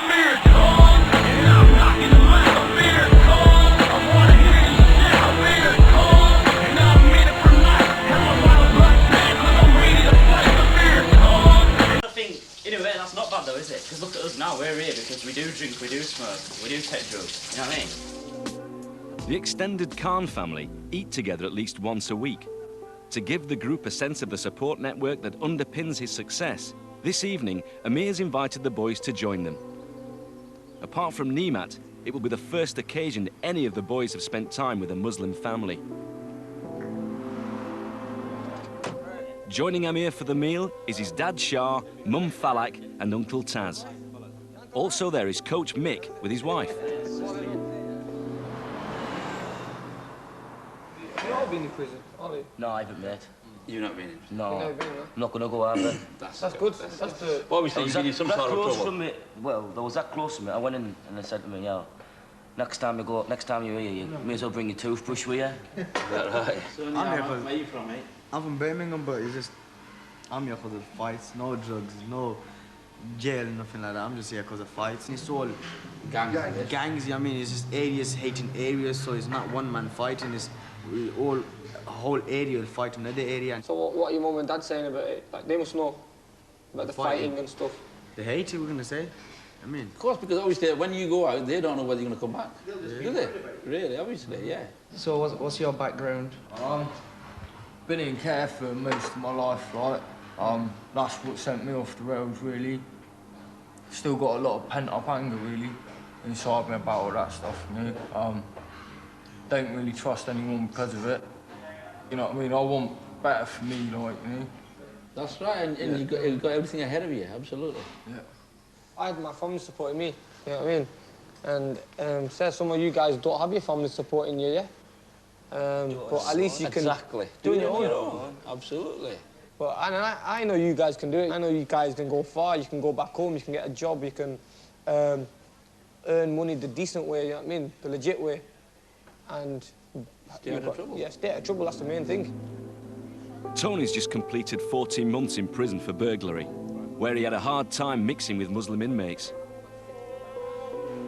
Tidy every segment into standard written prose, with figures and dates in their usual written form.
Amir calls, and I'm knocking them out. Amir calls, I wanna hear you shout. Amir calls, and I'm in it for life. And my wild blood fans, cause I'm ready to fight. Amir calls. I think, in a way, that's not bad though, is it? Because look at us now, we're here because we do drink, we do smoke, we do take drugs, you know what I mean? The extended KHANS family eat together at least once a week. To give the group a sense of the support network that underpins his success, this evening, Amir's invited the boys to join them. Apart from Nimat, it will be the first occasion any of the boys have spent time with a Muslim family. Joining Amir for the meal is his dad Shah, mum Falak and uncle Taz. Also there is coach Mick with his wife. You've not been in prison, have you? No, I haven't, mate. You've not been in prison? No. You've never been, no? I'm not going to go either. That's good. That's the... Well, obviously, you've been in some sort of trouble. From it. Well, there was that close to me. I went in and they said to me, yeah, next time you're here, you may as well bring your toothbrush with you. Is that right? So, I'm here where are you from, mate? I'm from Birmingham, but it's just, I'm here for the fights, no drugs, no jail, nothing like that. I'm just here because of fights. It's all gangs, you know what I mean? It's just areas hating areas, so it's not one man fighting, it's all, a whole area will fight another area. So what are your mum and dad saying about it? Like, they must know about the fighting and stuff. They hate it, we're going to say. I mean... Of course, because obviously when you go out, they don't know whether you're going to come back. Do they? Really, obviously, yeah. So what's your background? Been in care for most of my life, right? That's what sent me off the rails, really. Still got a lot of pent-up anger, really, inside me about all that stuff, you know? Don't really trust anyone because of it. You know what I mean? I want better for me, like, you know? That's right, and you've got everything ahead of you, absolutely. Yeah. I had my family supporting me, you know what I mean? And say some of you guys don't have your family supporting you, yeah? But at least you can do it on your own. Absolutely. But I know you guys can do it. I know you guys can go far. You can go back home. You can get a job. You can earn money the decent way. You know what I mean? The legit way. And stay out of trouble. Yeah, stay out of trouble. That's the main thing. Tony's just completed 14 months in prison for burglary, where he had a hard time mixing with Muslim inmates.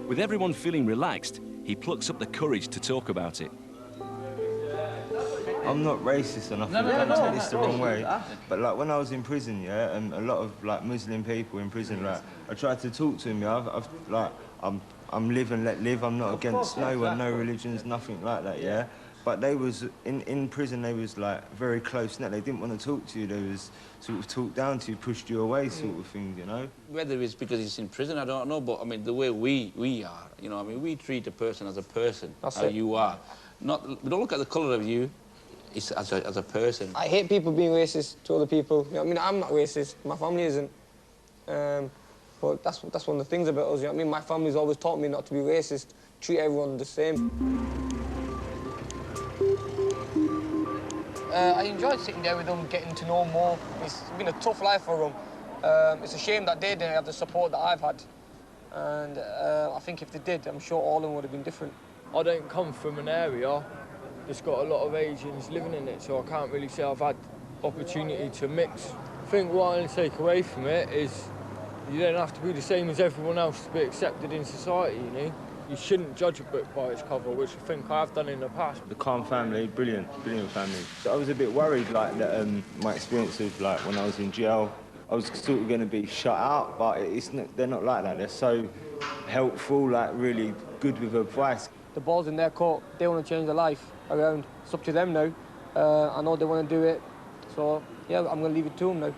With everyone feeling relaxed, he plucks up the courage to talk about it. I'm not racist and I think don't take this the wrong way, but like when I was in prison, yeah, and a lot of like Muslim people in prison, like I tried to talk to them, yeah, I'm live and let live. I'm not against no one, no religions, nothing like that, yeah. But they was in prison. They was like very close knit. They didn't want to talk to you. They was sort of talked down to you, pushed you away, sort of thing, you know. Whether it's because he's in prison, I don't know. But I mean, the way we are, you know, I mean, we treat a person as a person, how you are. We don't look at the colour of you. It's as a person. I hate people being racist to other people. You know what I mean? I'm not racist. My family isn't. But that's one of the things about us. You know what I mean? My family's always taught me not to be racist. Treat everyone the same. I enjoyed sitting there with them, getting to know more. It's been a tough life for them. It's a shame that they didn't have the support that I've had. And I think if they did, I'm sure all of them would have been different. I don't come from an area that's got a lot of Asians living in it, so I can't really say I've had opportunity to mix. I think what I take away from it is you don't have to be the same as everyone else to be accepted in society, you know? You shouldn't judge a book by its cover, which I think I have done in the past. The KHANS family, brilliant family. So I was a bit worried, like, that my experience of, like, when I was in jail, I was sort of going to be shut out, but they're not like that. They're so helpful, like, really good with advice. The ball's in their court. They want to change their life around. It's up to them now. I know they want to do it, so, yeah, I'm going to leave it to them now.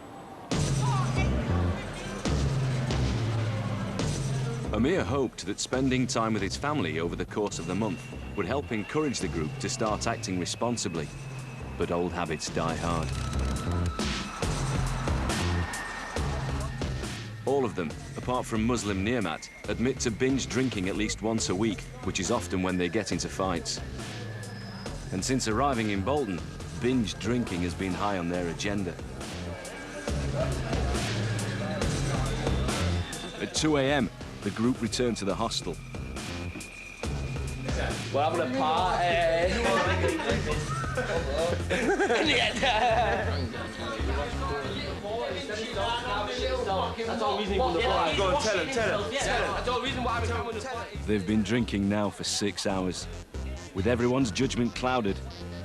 Amir hoped that spending time with his family over the course of the month would help encourage the group to start acting responsibly. But old habits die hard. All of them, apart from Muslim Nimat, admit to binge drinking at least once a week, which is often when they get into fights. And since arriving in Bolton, binge drinking has been high on their agenda. At 2 a.m, the group returned to the hostel. We're having a party. That's the whole reason he won the fight. Go on, tell him. That's the whole reason why he won the fight. They've been drinking now for 6 hours. With everyone's judgment clouded,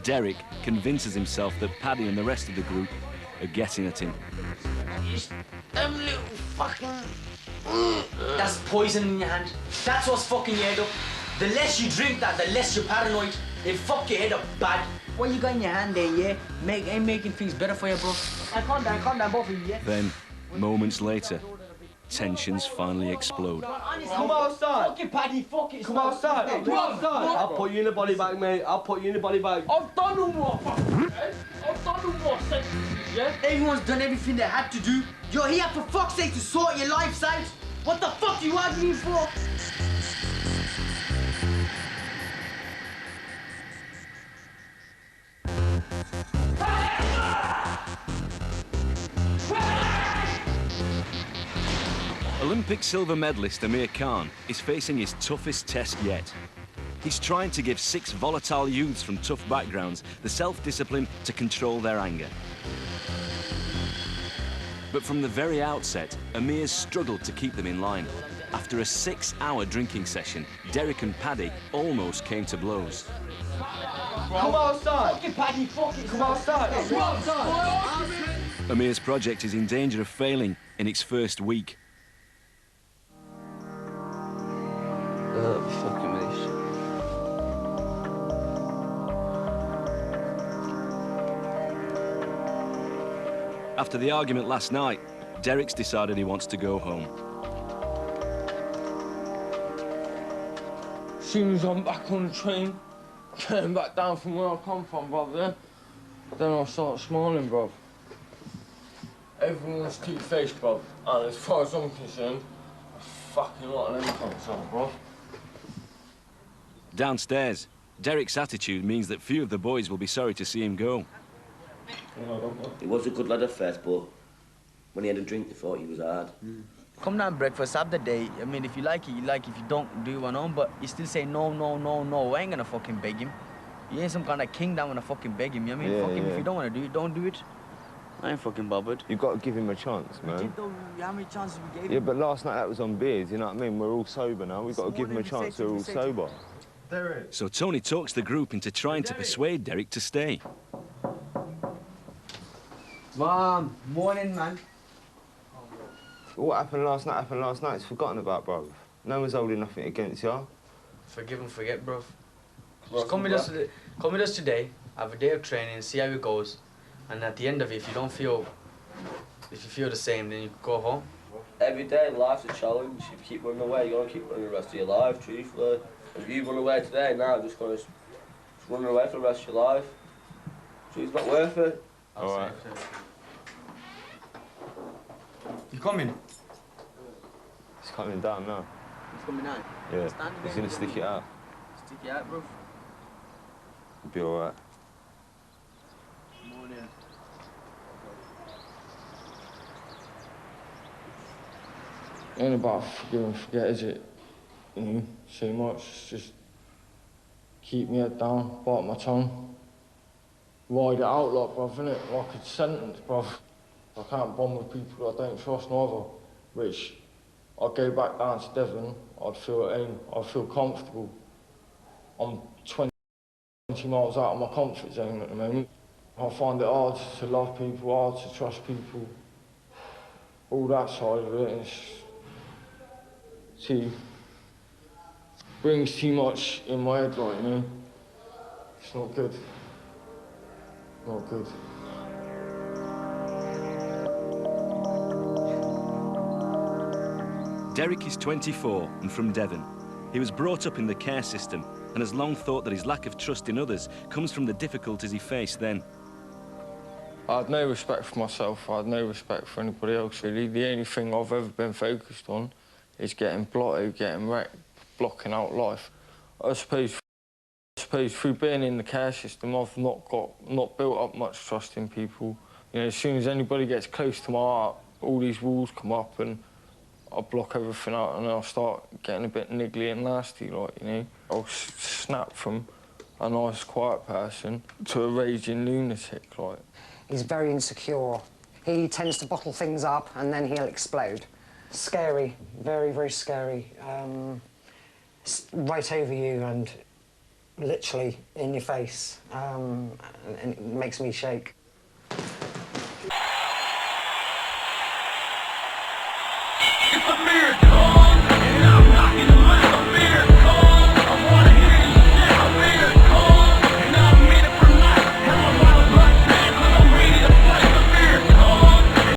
Derek convinces himself that Paddy and the rest of the group are getting at him. Them little fucking... That's poison in your hand. That's what's fucking your head up. The less you drink that, the less you're paranoid. It fuck your head up bad. What you got in your hand there, yeah? Ain't making things better for you, bro. Calm down, both of you, yeah? Then, moments later, tensions finally explode. Come outside. Fuck it, Paddy, fuck it. Come outside. Come outside. I'll put you in the body bag, mate. I'll put you in the body bag. I've done no more, I've done no more sentences, yeah? Everyone's done everything they had to do. You're here for fuck's sake to sort your lives out. What the fuck are you arguing for? Olympic silver medalist Amir Khan is facing his toughest test yet. He's trying to give 6 volatile youths from tough backgrounds the self-discipline to control their anger. But from the very outset, Amir's struggled to keep them in line. After a 6-hour drinking session, Derek and Paddy almost came to blows. Come outside. Fuck it, Paddy, fuck it. Come outside. Come outside. Amir's project is in danger of failing in its first week. Fucking this. After the argument last night, Derek's decided he wants to go home. As soon as I'm back on the train, getting back down from where I come from, brother, then I'll start smiling, bruv. Everyone's two-faced, bruv, and as far as I'm concerned, I fucking like them cunts, bruv. Downstairs, Derek's attitude means that few of the boys will be sorry to see him go. He was a good lad at first, but when he had a drink, they thought he was hard. Come down breakfast, have the day. I mean, if you like it, you like it. If you don't, do one on. But you still say no, no, no, no. I ain't gonna fucking beg him. You ain't some kind of king that I'm gonna fucking beg him. You know what I mean? Yeah, fuck him. yeah. If you don't wanna do it, don't do it. I ain't fucking bothered. You've got to give him a chance, man. How many chances we gave Yeah, him? but last night that was on beers, you know what I mean? We're all sober now. We've got to give him a chance. We're all sober. So Tony talks the group into trying to persuade Derek to stay. Mom, morning, man. What happened last night. It's forgotten about, bro. No one's holding nothing against you. Forgive and forget, bro. Just come with us today, have a day of training, see how it goes. And at the end of it, if you feel the same, then you go home. Every day, life's a challenge. If you keep running away, you're gonna keep running the rest of your life, truthfully. If you run away today, now just running away for the rest of your life. It's not worth it. All right. You coming? It's coming down now. It's coming out. Yeah. Stand He's again, gonna stick it out. Stick it out, bro. It'll be all right. Morning. Ain't about forgive and forget, is it? You know, so much. It's just keep my head down, bite my tongue, ride it out like, bruv, innit? Like a sentence, bruv. I can't bond with people I don't trust neither, which I'd go back down to Devon, I'd feel at home, I'd feel comfortable. I'm 20 miles out of my comfort zone at the moment. I find it hard to love people, hard to trust people. All that side of it is brings too much in my head, like, you know. It's not good. Not good. Derek is 24 and from Devon. He was brought up in the care system and has long thought that his lack of trust in others comes from the difficulties he faced then. I had no respect for myself, I had no respect for anybody else, really. The only thing I've ever been focused on is getting blotted, getting wrecked, blocking out life. I suppose through being in the care system, I've not built up much trust in people. You know, as soon as anybody gets close to my heart, all these walls come up and I block everything out and I'll start getting a bit niggly and nasty, like, you know. I'll snap from a nice, quiet person to a raging lunatic, like. He's very insecure. He tends to bottle things up and then he'll explode. Scary, very, very scary. Right over you and literally in your face, and it makes me shake. It's Amir.